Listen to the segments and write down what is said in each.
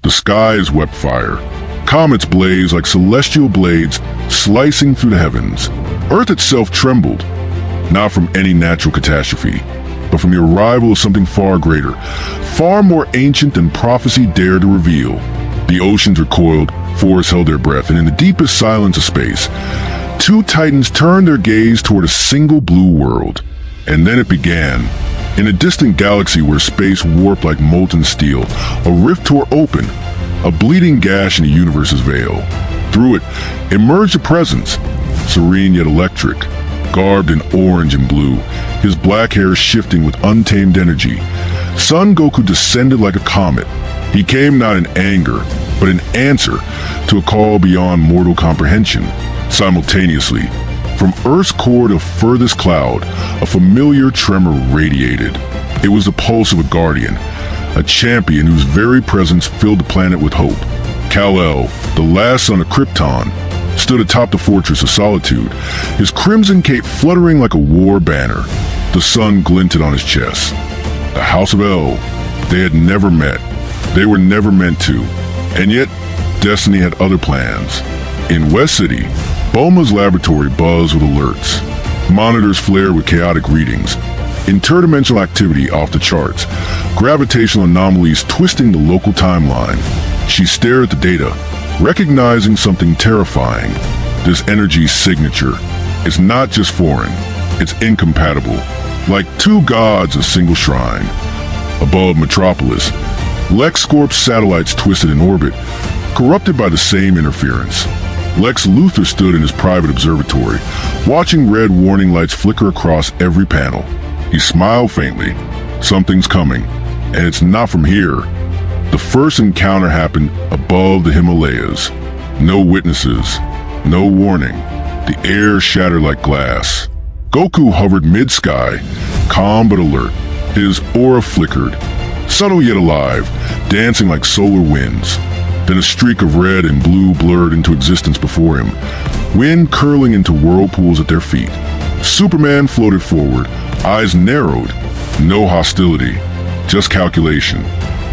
The skies wept fire. Comets blazed like celestial blades slicing through the heavens. Earth itself trembled, not from any natural catastrophe, but from the arrival of something far greater, far more ancient than prophecy dared to reveal. The oceans recoiled, forests held their breath, and in the deepest silence of space, two titans turned their gaze toward a single blue world. And then it began. In a distant galaxy where space warped like molten steel, a rift tore open, a bleeding gash in the universe's veil. Through it emerged a presence, serene yet electric, garbed in orange and blue, his black hair shifting with untamed energy. Son Goku descended like a comet. He came not in anger, but in answer to a call beyond mortal comprehension. Simultaneously, from Earth's core to furthest cloud, a familiar tremor radiated. It was the pulse of a guardian, a champion whose very presence filled the planet with hope. Kal-El, the last son of Krypton, stood atop the Fortress of Solitude, his crimson cape fluttering like a war banner. The sun glinted on his chest. The House of El, they had never met. They were never meant to. And yet, destiny had other plans. In West City, Bulma's laboratory buzzed with alerts. Monitors flared with chaotic readings. Interdimensional activity off the charts. Gravitational anomalies twisting the local timeline. She stared at the data, recognizing something terrifying. This energy signature is not just foreign, it's incompatible. Like two gods, a single shrine. Above Metropolis, LexCorp's satellites twisted in orbit, corrupted by the same interference. Lex Luthor stood in his private observatory, watching red warning lights flicker across every panel. He smiled faintly. Something's coming, and it's not from here. The first encounter happened above the Himalayas. No witnesses, no warning. The air shattered like glass. Goku hovered mid-sky, calm but alert. His aura flickered, subtle yet alive, dancing like solar winds. Then a streak of red and blue blurred into existence before him, wind curling into whirlpools at their feet. Superman floated forward, eyes narrowed. No hostility, just calculation.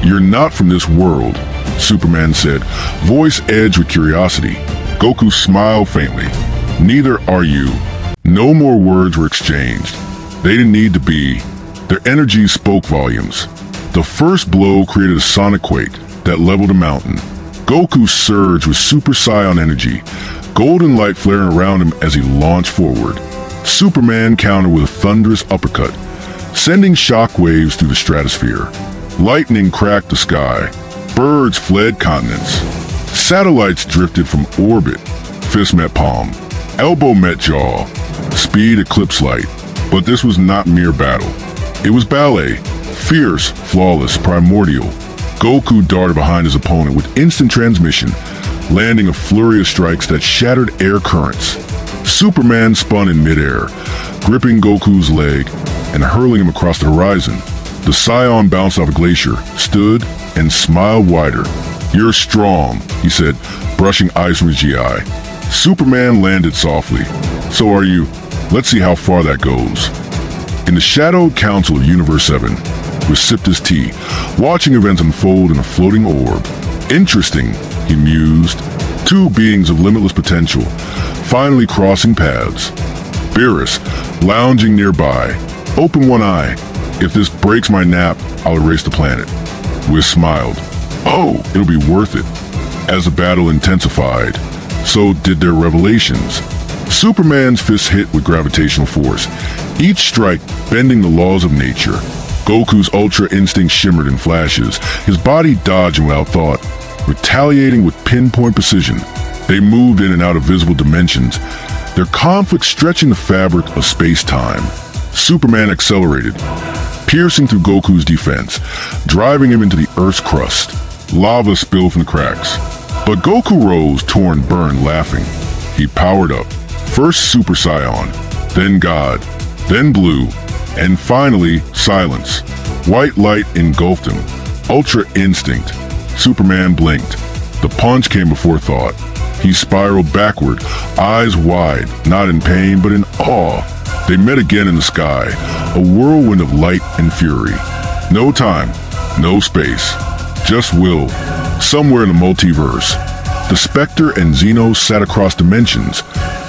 "You're not from this world," Superman said, voice edged with curiosity. Goku smiled faintly. "Neither are you." No more words were exchanged. They didn't need to be. Their energy spoke volumes. The first blow created a sonic quake that leveled a mountain. Goku surged with Super Saiyan energy, golden light flaring around him as he launched forward. Superman countered with a thunderous uppercut, sending shockwaves through the stratosphere. Lightning cracked the sky. Birds fled continents. Satellites drifted from orbit. Fist met palm. Elbow met jaw. Speed eclipsed light. But this was not mere battle. It was ballet. Fierce, flawless, primordial. Goku darted behind his opponent with instant transmission, landing a flurry of strikes that shattered air currents. Superman spun in midair, gripping Goku's leg and hurling him across the horizon. The Saiyan bounced off a glacier, stood, and smiled wider. "You're strong," he said, brushing ice from his GI. Superman landed softly. "So are you. Let's see how far that goes." In the shadowed council of Universe 7, Goku sipped his tea, watching events unfold in a floating orb. "Interesting," he mused. Two beings of limitless potential, finally crossing paths. Beerus, lounging nearby, opened one eye. "If this breaks my nap, I'll erase the planet." Whis smiled. "Oh, it'll be worth it." As the battle intensified, so did their revelations. Superman's fists hit with gravitational force, each strike bending the laws of nature. Goku's ultra instinct shimmered in flashes, his body dodging without thought, retaliating with pinpoint precision. They moved in and out of visible dimensions, their conflict stretching the fabric of space-time. Superman accelerated, piercing through Goku's defense, driving him into the Earth's crust. Lava spilled from the cracks. But Goku rose, torn, burned, laughing. He powered up. First Super Saiyan, then God, then Blue, and finally silence. White light engulfed him. Ultra instinct. Superman blinked. The punch came before thought. He spiraled backward, eyes wide, not in pain but in awe. They met again in the sky, a whirlwind of light and fury. No time, no space, just will, Somewhere in the multiverse, the Spectre and Zeno sat across dimensions,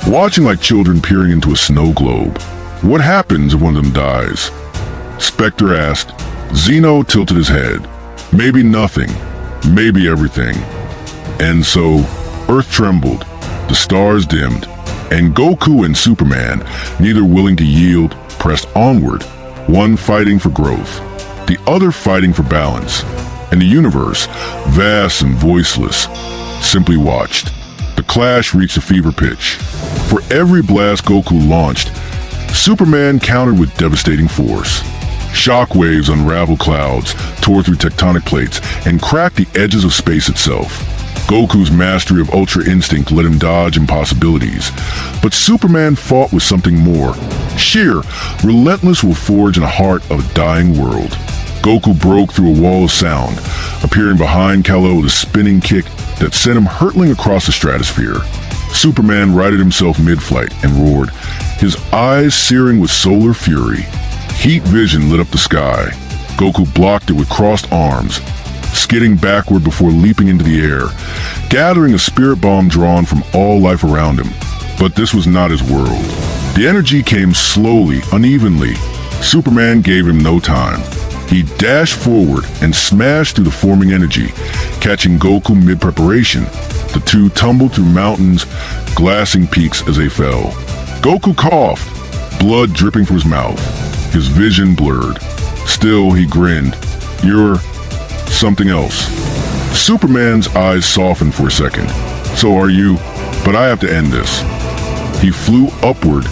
watching like children peering into a snow globe. What happens if one of them dies? Spectre asked. Zeno tilted his head. Maybe nothing, maybe everything. And so, Earth trembled, the stars dimmed, and Goku and Superman, neither willing to yield, pressed onward, one fighting for growth, the other fighting for balance. And the universe, vast and voiceless, simply watched. The clash reached a fever pitch. For every blast Goku launched, Superman countered with devastating force. Shockwaves unraveled clouds, tore through tectonic plates, and cracked the edges of space itself. Goku's mastery of Ultra Instinct let him dodge impossibilities. But Superman fought with something more. Sheer, relentless will forge in the heart of a dying world. Goku broke through a wall of sound, appearing behind Kal-El with a spinning kick that sent him hurtling across the stratosphere. Superman righted himself mid-flight and roared, his eyes searing with solar fury. Heat vision lit up the sky. Goku blocked it with crossed arms, skidding backward before leaping into the air, gathering a spirit bomb drawn from all life around him. But this was not his world. The energy came slowly, unevenly. Superman gave him no time. He dashed forward and smashed through the forming energy, catching Goku mid-preparation. The two tumbled through mountains, glassing peaks as they fell. Goku coughed, blood dripping from his mouth. His vision blurred. Still, he grinned. You're something else. Superman's eyes softened for a second. So are you, but I have to end this. He flew upward,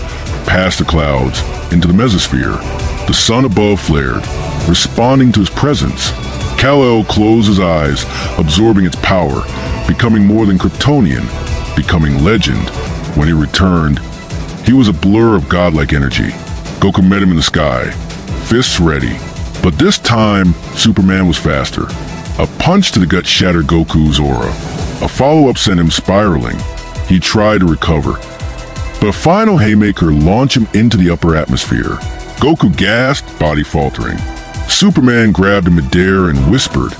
past the clouds, into the mesosphere. The sun above flared, responding to his presence. Kal-El closed his eyes, absorbing its power, becoming more than Kryptonian, becoming legend. When he returned, he was a blur of godlike energy. Goku met him in the sky, fists ready. But this time, Superman was faster. A punch to the gut shattered Goku's aura. A follow-up sent him spiraling. He tried to recover, but a final haymaker launched him into the upper atmosphere. Goku gasped, body faltering. Superman grabbed him midair and whispered,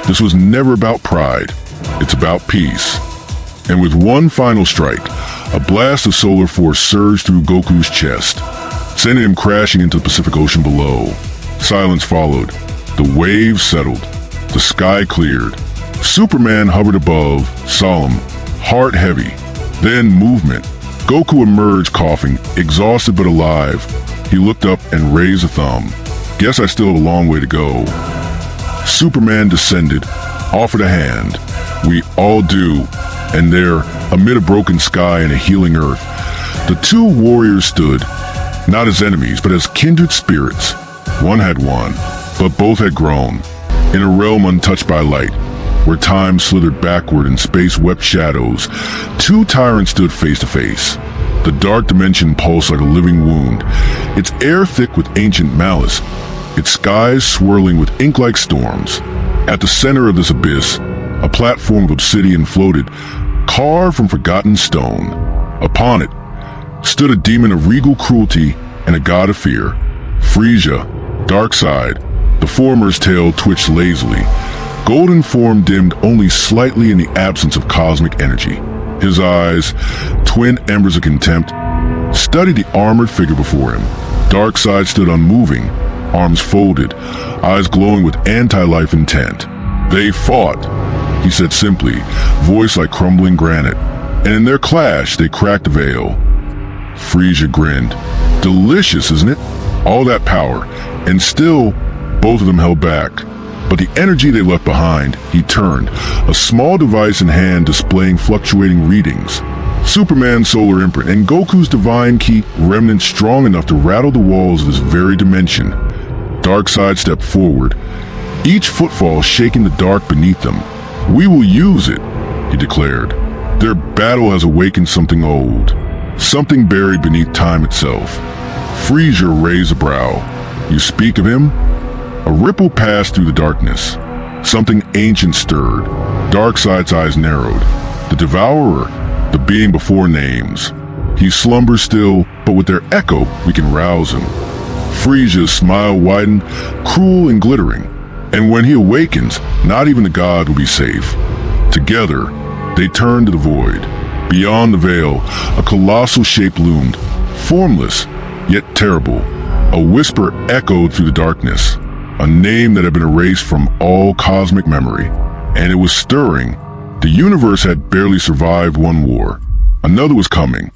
"This was never about pride. It's about peace." And with one final strike, a blast of solar force surged through Goku's chest, sending him crashing into the Pacific Ocean below. Silence followed. The waves settled. The sky cleared. Superman hovered above, solemn, heart heavy. Then movement. Goku emerged coughing, exhausted but alive. He looked up and raised a thumb. Guess I still have a long way to go. Superman descended, offered a hand. We all do. And there, amid a broken sky and a healing earth, the two warriors stood, not as enemies, but as kindred spirits. One had won, but both had grown. In a realm untouched by light, where time slithered backward and space wept shadows, two tyrants stood face to face. The dark dimension pulsed like a living wound, its air thick with ancient malice, its skies swirling with ink-like storms. At the center of this abyss, a platform of obsidian floated, carved from forgotten stone. Upon it stood a demon of regal cruelty and a god of fear. Frieza, Darkseid. The former's tail twitched lazily. Golden form dimmed only slightly in the absence of cosmic energy. His eyes, twin embers of contempt, studied the armored figure before him. Darkseid stood unmoving, arms folded, eyes glowing with anti-life intent. They fought, he said simply, voice like crumbling granite. And in their clash, they cracked the veil. Frieza grinned. Delicious, isn't it? All that power, and still, both of them held back. But the energy they left behind, he turned, a small device in hand displaying fluctuating readings. Superman's solar imprint and Goku's divine key remnant strong enough to rattle the walls of this very dimension. Darkseid stepped forward, each footfall shaking the dark beneath them. We will use it, he declared. Their battle has awakened something old, something buried beneath time itself. Frieza raised a brow. You speak of him? A ripple passed through the darkness. Something ancient stirred. Darkseid's eyes narrowed. The Devourer, the being before names. He slumbers still, but with their echo, we can rouse him. Frieza's smile widened, cruel and glittering. And when he awakens, not even the god will be safe. Together, they turned to the void. Beyond the veil, a colossal shape loomed, formless, yet terrible. A whisper echoed through the darkness, a name that had been erased from all cosmic memory. And it was stirring. The universe had barely survived one war. Another was coming,